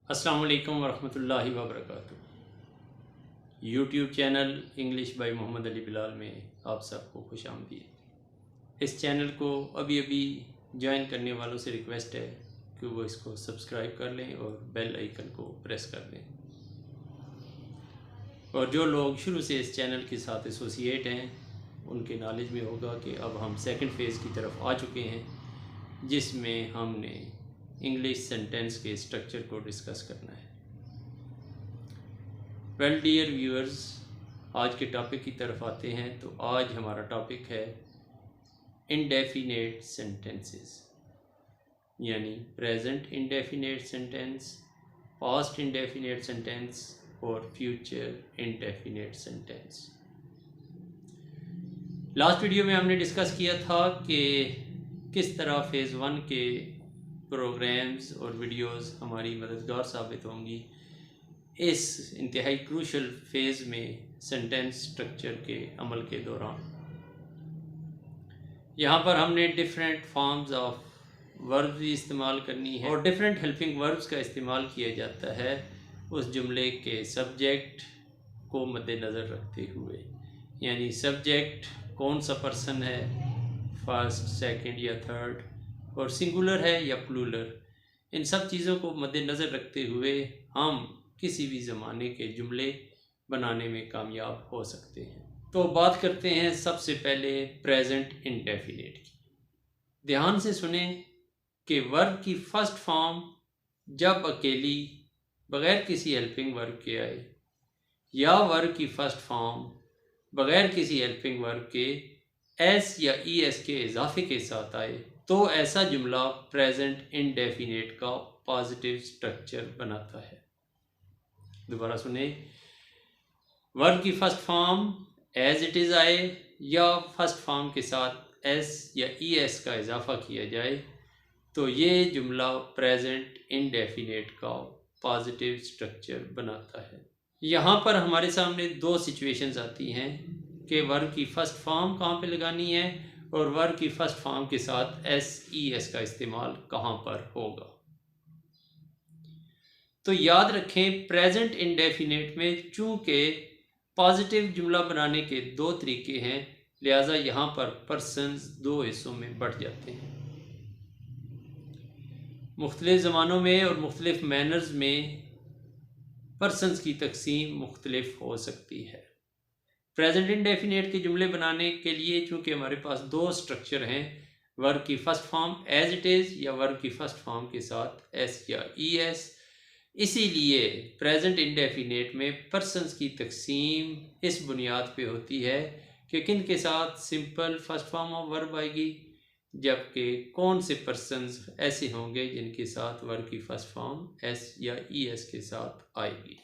अस्सलाम वालेकुम वरहमतुल्लाहि वबरकातुहू। YouTube channel English by Mohammad Ali Bilal में आप सबको खुश आमदीद। इस चैनल को अभी अभी ज्वाइन करने वालों से रिक्वेस्ट है कि वो इसको सब्सक्राइब कर लें और बेल आइकन को प्रेस कर दें। और जो लोग शुरू से इस चैनल के साथ एसोसिएट हैं उनके नॉलेज में होगा कि अब हम सेकंड फेज़ की तरफ आ चुके हैं, जिसमें हमने इंग्लिश सेंटेंस के स्ट्रक्चर को डिस्कस करना है। वेल डियर व्यूअर्स, आज के टॉपिक की तरफ आते हैं। तो आज हमारा टॉपिक है इंडेफिनेट सेंटेंसेस, यानी present indefinite sentence, past indefinite sentence और future indefinite sentence. Last video में हमने डिस्कस किया था कि किस तरह फ़ेज़ 1 के प्रोग्राम्स और वीडियोस हमारी मददगार साबित होंगी इस इंतहाई क्रूशल फेज़ में सेंटेंस स्ट्रक्चर के अमल के दौरान। यहाँ पर हमने डिफरेंट फॉर्म्स ऑफ वर्ब्स भी इस्तेमाल करनी है और डिफरेंट हेल्पिंग वर्ब्स का इस्तेमाल किया जाता है उस जुमले के सब्जेक्ट को मद्देनज़र रखते हुए। यानी सब्जेक्ट कौन सा पर्सन है, फर्स्ट, सेकंड या थर्ड, और सिंगुलर है या प्लूरल, इन सब चीज़ों को मद्देनज़र रखते हुए हम किसी भी ज़माने के जुमले बनाने में कामयाब हो सकते हैं। तो बात करते हैं सबसे पहले प्रेजेंट इंडेफिनिट की। ध्यान से सुने कि वर्ब की फ़र्स्ट फॉर्म जब अकेली बग़ैर किसी हेल्पिंग वर्ब के आए, या वर्ब की फ़र्स्ट फॉर्म बग़ैर किसी हेल्पिंग वर्ब के एस या ई एस के इजाफे के साथ आए, तो ऐसा जुमला प्रेजेंट इंडेफिनिट का पॉजिटिव स्ट्रक्चर बनाता है। दोबारा सुने, वर्ब की first form as it is आए या फर्स्ट फॉर्म के साथ एस या ई एस का इजाफा किया जाए, तो ये जुमला प्रेजेंट इंडेफिनिट का पॉजिटिव स्ट्रक्चर बनाता है। यहाँ पर हमारे सामने दो सिचुएशंस आती हैं कि वर्ब की फ़र्स्ट फॉर्म कहाँ पे लगानी है और वर्ब की फ़र्स्ट फॉर्म के साथ एस ई एस का इस्तेमाल कहाँ पर होगा। तो याद रखें, प्रेजेंट इंडेफिनिट में चूँकि पॉजिटिव जुमला बनाने के दो तरीके हैं, लिहाजा यहाँ पर पर्सन्स दो हिस्सों में बढ़ जाते हैं। मुख्तलिफ ज़मानों में और मुख्तलिफ मैनर्स में पर्सन्स की तकसीम मुख्तलिफ हो सकती है। प्रेजेंट इंडेफिनिट के जुमले बनाने के लिए चूँकि हमारे पास दो स्ट्रक्चर हैं, वर्ब की first form as it is या वर्ब की फ़र्स्ट फॉर्म के साथ एस या ई एस, इसीलिए प्रेजेंट इंडेफिनिट में पर्सन्स की तकसीम इस बुनियाद पे होती है कि किन के साथ simple first form of verb आएगी, जबकि कौन से पर्सन्स ऐसे होंगे जिनके साथ वर्ब की फ़र्स्ट फॉर्म एस या ई एस के साथ आएगी।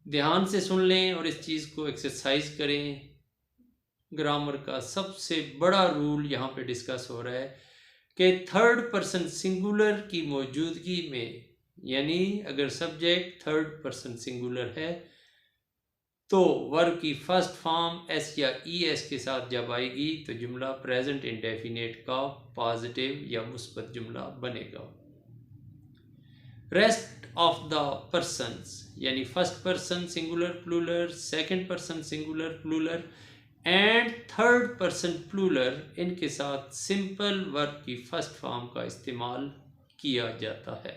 ध्यान से सुन लें और इस चीज़ को एक्सरसाइज करें। ग्रामर का सबसे बड़ा रूल यहाँ पे डिस्कस हो रहा है कि थर्ड पर्सन सिंगुलर की मौजूदगी में, यानी अगर सब्जेक्ट थर्ड पर्सन सिंगुलर है तो वर्ब की फर्स्ट फॉर्म एस या ई एस के साथ जब आएगी तो जुमला प्रेजेंट इंडेफिनिट का पॉजिटिव या मुस्बत जुमला बनेगा। रेस्ट ऑफ द पर्सन्स, यानी first person singular plural, second person singular plural and third person plural, इनके साथ सिंपल वर्ब की फर्स्ट फॉर्म का इस्तेमाल किया जाता है।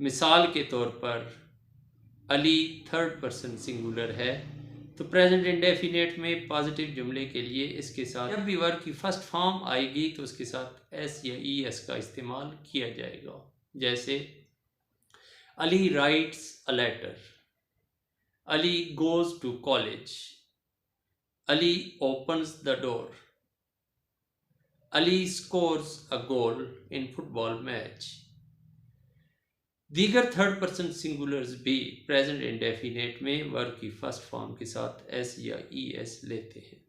मिसाल के तौर पर अली थर्ड पर्सन सिंगुलर है, तो प्रेजेंट इंडेफिनिट में पॉजिटिव जुमले के लिए इसके साथ जब भी वर्ब की फर्स्ट फॉर्म आएगी तो उसके साथ एस या ई एस का इस्तेमाल किया जाएगा। जैसे Ali writes a letter, Ali goes to college, Ali opens the door, Ali scores a goal in football match. दीगर थर्ड पर्सन सिंगुलर्स भी प्रेजेंट इंडेफिनिट में वर्ब की फर्स्ट फॉर्म के साथ एस या ई एस लेते हैं।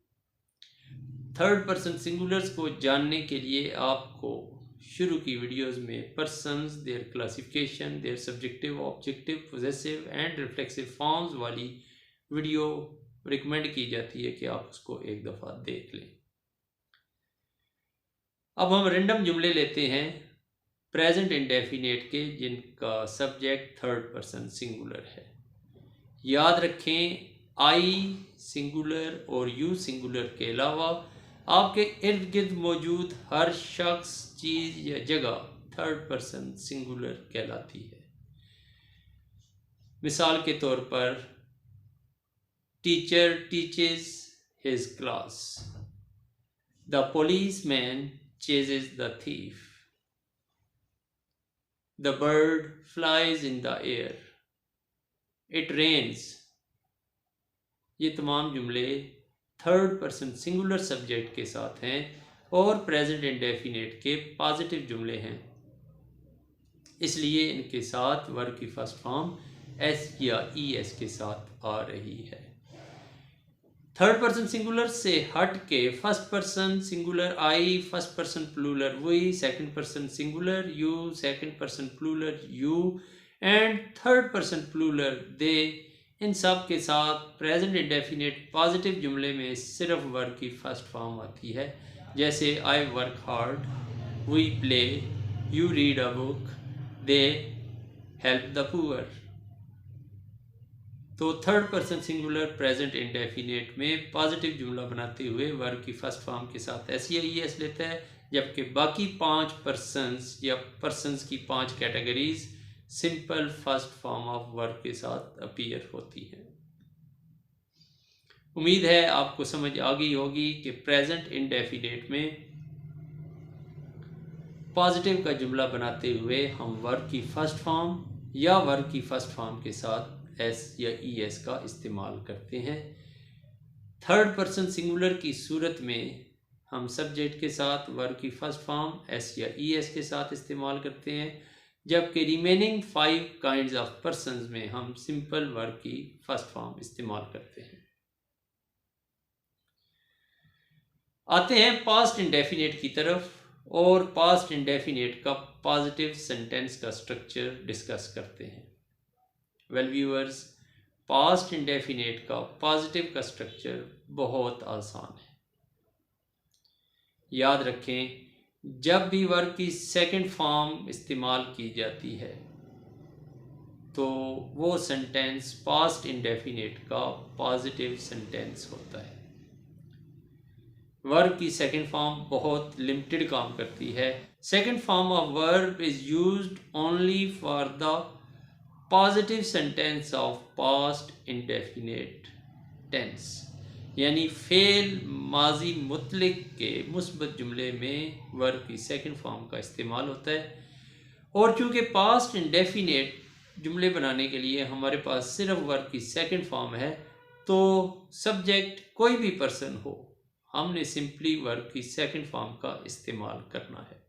थर्ड पर्सन सिंगुलर्स को जानने के लिए आपको शुरू की वीडियोस में persons, their classification, their subjective, objective, possessive and reflexive forms वाली वीडियो रिकमेंड की जाती है कि आप उसको एक दफ़ा देख लें। अब हम रेंडम जुमले लेते हैं प्रेजेंट इंडेफिनेट के जिनका सब्जेक्ट थर्ड पर्सन सिंगुलर है। याद रखें, आई सिंगुलर और यू सिंगुलर के अलावा आपके इर्द गिर्द मौजूद हर शख्स, चीज़ या जगह थर्ड पर्सन सिंगुलर कहलाती है। मिसाल के तौर पर teacher teaches his class, the policeman chases the thief, the bird flies in the air, it rains। ये तमाम जुमले थर्ड पर्सन सिंगुलर सब्जेक्ट के साथ हैं और प्रेजेंट इंडेफिनेट के पॉजिटिव जुमले हैं, इसलिए इनके साथ वर्ब की फर्स्ट फॉर्म एस या ई एस के साथ आ रही है। थर्ड पर्सन सिंगुलर से हट के first person singular I, first person plural we, second person singular you, second person plural you and third person plural they, इन सब के साथ प्रेजेंट इंडेफिनेट पॉजिटिव जुमले में सिर्फ वर्ब की फर्स्ट फॉर्म आती है, जैसे I work hard, we play, you read a book, they help the poor. तो third person singular present indefinite में पॉजिटिव जुमला बनाते हुए वर्ब की फर्स्ट फॉर्म के साथ एस या ई एस लेता है, जबकि बाकी 5 पर्सन्स या पर्सन्स की 5 categories simple first form of verb के साथ अपीयर होती है। उम्मीद है आपको समझ आ गई होगी कि प्रेजेंट इंडेफिनेट में पॉजिटिव का जुमला बनाते हुए हम वर्ब की फर्स्ट फॉर्म या वर्ब की फर्स्ट फॉर्म के साथ एस या ई एस का इस्तेमाल करते हैं। थर्ड पर्सन सिंगुलर की सूरत में हम सब्जेक्ट के साथ वर्ब की फर्स्ट फॉर्म एस या ई एस के साथ इस्तेमाल करते हैं, जबकि रिमेनिंग 5 काइंड्स ऑफ पर्सन्स में हम सिंपल वर्ब की फर्स्ट फॉर्म इस्तेमाल करते हैं। आते हैं पास्ट इंडेफिनेट की तरफ और पास्ट इंडेफिनेट का पॉजिटिव सेंटेंस का स्ट्रक्चर डिस्कस करते हैं। वेल व्यूअर्स, पास्ट इंडेफिनेट का पॉजिटिव का स्ट्रक्चर बहुत आसान है। याद रखें, जब भी वर्ब की सेकंड फॉर्म इस्तेमाल की जाती है तो वो सेंटेंस पास्ट इंडेफिनेट का पॉजिटिव सेंटेंस होता है। वर्ब की सेकंड फॉर्म बहुत लिमिटेड काम करती है। Second form of verb is used only for the positive sentence of past indefinite tense, यानी फेल माजी मुतलिक के मुस्बत जुमले में वर्ब की सेकंड फॉर्म का इस्तेमाल होता है। और चूँकि पास्ट इंडेफिनेट जुमले बनाने के लिए हमारे पास सिर्फ वर्ब की सेकंड फॉर्म है, तो सब्जेक्ट कोई भी पर्सन हो, हमने सिंपली वर्ब की सेकंड फॉर्म का इस्तेमाल करना है।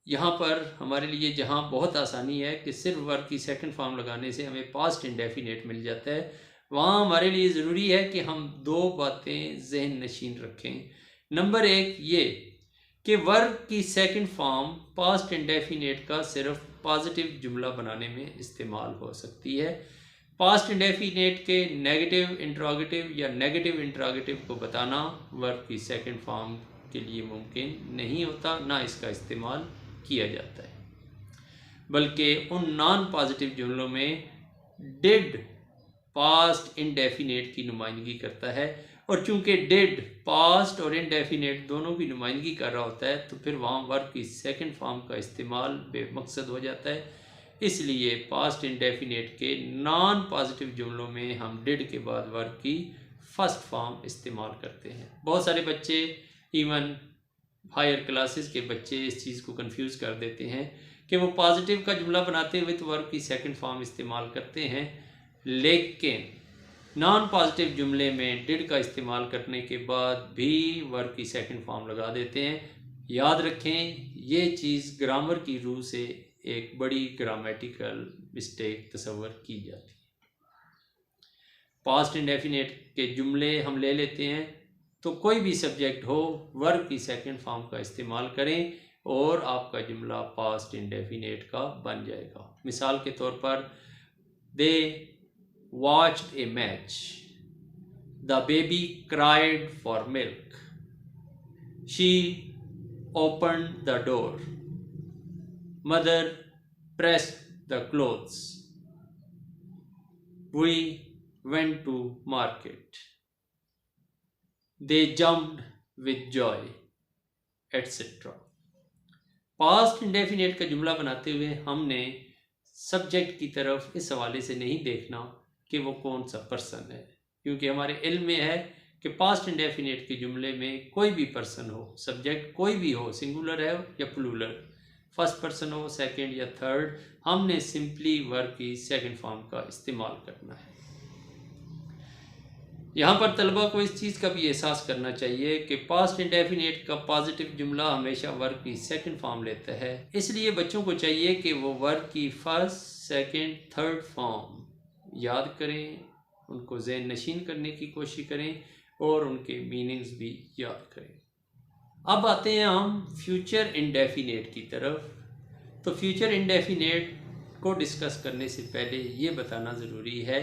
यहाँ पर हमारे लिए जहाँ बहुत आसानी है कि सिर्फ वर्ब की सेकंड फॉर्म लगाने से हमें पास्ट इंडेफिनेट मिल जाता है, वहाँ हमारे लिए ज़रूरी है कि हम 2 बातें ज़हन नशीन रखें। नंबर 1 ये कि वर्ब की सेकंड फॉर्म पास्ट इंडेफिनेट का सिर्फ पॉजिटिव जुमला बनाने में इस्तेमाल हो सकती है। पास्ट इंडेफिनेट के नेगेटिव इंट्रोगेटिव या नेगेटिव इंट्रोगेटिव को बताना वर्ब की सेकंड फॉर्म के लिए मुमकिन नहीं होता, ना इसका इस्तेमाल किया जाता है। बल्कि उन नॉन पॉजिटिव जुमलों में डिड पास्ट इंडेफिनेट की नुमाइंदगी करता है, और चूंकि डिड पास्ट और इंडेफिनेट दोनों की नुमाइंदगी कर रहा होता है तो फिर वहाँ वर्ब की सेकंड फॉर्म का इस्तेमाल बेमकसद हो जाता है। इसलिए पास्ट इंडेफिनेट के नॉन पॉजिटिव जुमलों में हम डिड के बाद वर्ब की फर्स्ट फॉर्म इस्तेमाल करते हैं। बहुत सारे बच्चे, इवन हायर क्लासेस के बच्चे, इस चीज़ को कंफ्यूज कर देते हैं कि वो पॉजिटिव का जुमला बनाते हुए तो वर्ब की सेकंड फॉर्म इस्तेमाल करते हैं, लेकिन नॉन पॉजिटिव जुमले में डिड का इस्तेमाल करने के बाद भी वर्ब की सेकंड फॉर्म लगा देते हैं। याद रखें, ये चीज़ ग्रामर की रूह से एक बड़ी ग्रामेटिकल मिस्टेक तस्वर की जाती है। पास्ट इंडेफिनेट के जुमले हम ले लेते हैं तो कोई भी सब्जेक्ट हो, वर्ब की सेकंड फॉर्म का इस्तेमाल करें और आपका जुमला पास्ट इंडेफिनेट का बन जाएगा। मिसाल के तौर पर, they watched a match, the baby cried for milk, She opened the door. Mother pressed the clothes. We went to market. They jumped with joy, etc. Past indefinite का जुमला बनाते हुए हमने सब्जेक्ट की तरफ इस हवाले से नहीं देखना कि वो कौन सा पर्सन है, क्योंकि हमारे इल्म में है कि पास्ट इंडेफिनेट के जुमले में कोई भी पर्सन हो, सब्जेक्ट कोई भी हो, सिंगुलर है या प्लूरल, फर्स्ट पर्सन हो, सेकंड या थर्ड, हमने सिंपली वर्ब की सेकंड फॉर्म का इस्तेमाल करना है। यहाँ पर तलबा को इस चीज़ का भी एहसास करना चाहिए कि पास्ट इंडेफिनेट का पॉजिटिव जुमला हमेशा वर्ब की सेकंड फॉर्म लेता है, इसलिए बच्चों को चाहिए कि वो वर्ब की फर्स्ट, सेकंड, थर्ड फॉर्म याद करें, उनको ज़हन नशीन करने की कोशिश करें और उनके मीनिंग्स भी याद करें। अब आते हैं हम फ्यूचर इंडेफिनेट की तरफ। तो फ्यूचर इंडेफिनेट को डिस्कस करने से पहले ये बताना ज़रूरी है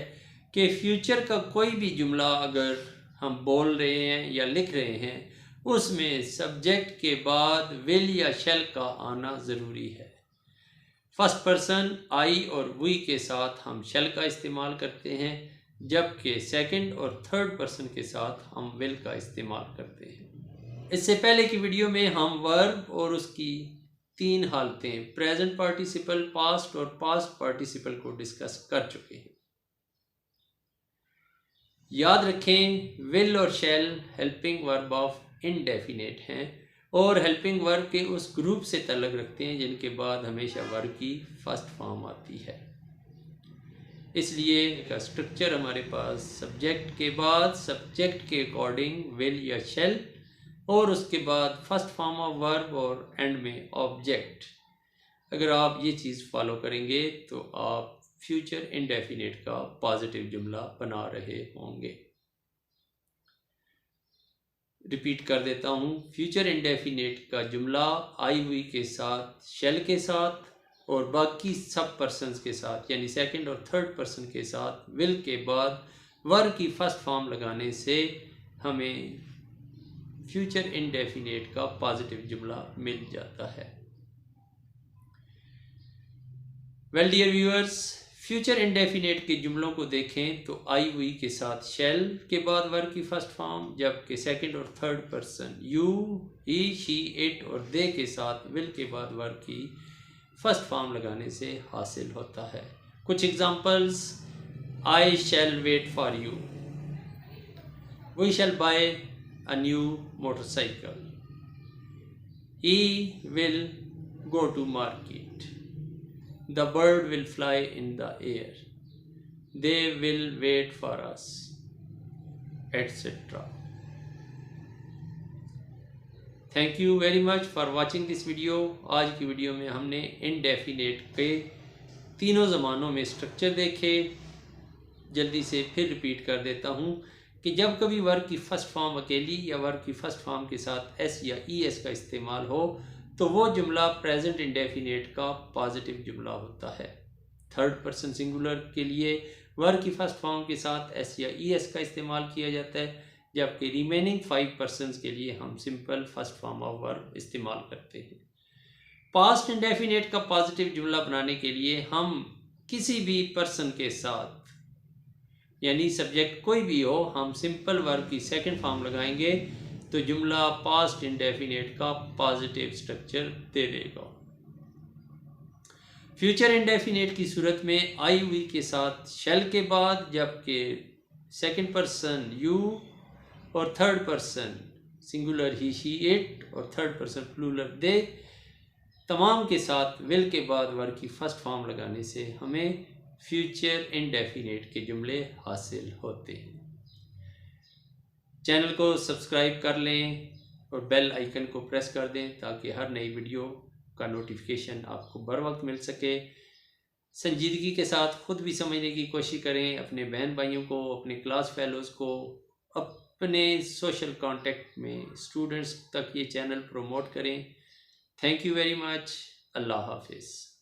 कि फ्यूचर का कोई भी जुमला अगर हम बोल रहे हैं या लिख रहे हैं, उसमें सब्जेक्ट के बाद विल या शैल का आना ज़रूरी है। फर्स्ट पर्सन आई और वी के साथ हम शैल का इस्तेमाल करते हैं, जबकि सेकंड और थर्ड पर्सन के साथ हम विल का इस्तेमाल करते हैं। इससे पहले की वीडियो में हम वर्ब और उसकी 3 हालतें, प्रेजेंट पार्टिसिपल, पास्ट और पास्ट पार्टिसिपल को डिस्कस कर चुके हैं। याद रखें, विल और शैल हेल्पिंग वर्ब ऑफ इनडेफिनेट हैं और हेल्पिंग वर्ब के उस ग्रुप से ताल्लुक़ रखते हैं जिनके बाद हमेशा वर्ब की फर्स्ट फॉर्म आती है। इसलिए इसका स्ट्रक्चर हमारे पास सब्जेक्ट के बाद सब्जेक्ट के अकॉर्डिंग विल या शैल और उसके बाद फर्स्ट फॉर्म ऑफ वर्ब और एंड में ऑब्जेक्ट। अगर आप ये चीज़ फॉलो करेंगे तो आप फ्यूचर इंडेफिनेट का पॉजिटिव जुमला बना रहे होंगे। रिपीट कर देता हूँ, फ्यूचर इंडेफिनेट का जुमला आई हुई के साथ, शैल के साथ और बाकी सब पर्सन्स के साथ, यानी सेकंड और थर्ड पर्सन के साथ विल के बाद वर्ब की फर्स्ट फॉर्म लगाने से हमें फ्यूचर इंडेफिनेट का पॉजिटिव जुमला मिल जाता है। Well dear viewers, future indefinite के जुमलों को देखें तो आई हुई के साथ शैल के बाद वर्ब की फर्स्ट फॉर्म, जबकि सेकंड और third person you, he, she, it और दे के साथ विल के बाद वर्ब की फर्स्ट फॉर्म लगाने से हासिल होता है। कुछ examples, I shall wait for you, we shall buy a new motorcycle, he will go to market, the bird will fly in the air, they will wait for us, etc. Thank you very much for watching this video। आज की video में हमने indefinite के तीनों ज़मानों में structure देखे। जल्दी से फिर रिपीट कर देता हूँ कि जब कभी वर्ब की फर्स्ट फॉर्म अकेली या वर्ब की फर्स्ट फॉर्म के साथ एस या ई एस का इस्तेमाल हो तो वो जुमला प्रेजेंट इंडेफिनेट का पॉजिटिव जुमला होता है। थर्ड पर्सन सिंगुलर के लिए वर्ब की फर्स्ट फॉर्म के साथ एस या ई एस का इस्तेमाल किया जाता है, जबकि रिमेनिंग 5 पर्सन्स के लिए हम simple first form of verb इस्तेमाल करते हैं। पास्ट इंडेफिनेट का पॉजिटिव जुमला बनाने के लिए हम किसी भी पर्सन के साथ, यानी सब्जेक्ट कोई भी हो, हम सिंपल वर्ब की सेकंड फॉर्म लगाएंगे तो जुमला पास्ट इंडेफिनेट का पॉजिटिव स्ट्रक्चर दे देगा। फ्यूचर इंडेफिनेट की सूरत में आई हुई के साथ शैल के बाद, जबकि सेकंड पर्सन यू और third person singular he, she, it और थर्ड पर्सन प्लूरल दे, तमाम के साथ विल के बाद वर्ब की फर्स्ट फॉर्म लगाने से हमें फ्यूचर इंडेफिनेट के जुमले हासिल होते हैं। चैनल को सब्सक्राइब कर लें और बेल आइकन को प्रेस कर दें ताकि हर नई वीडियो का नोटिफिकेशन आपको बर वक्त मिल सके। संजीदगी के साथ ख़ुद भी समझने की कोशिश करें, अपने बहन भाइयों को, अपने क्लास फेलोज़ को, अपने सोशल कॉन्टेक्ट में स्टूडेंट्स तक ये चैनल प्रमोट करें। Thank you very much. अल्लाह हाफिज़।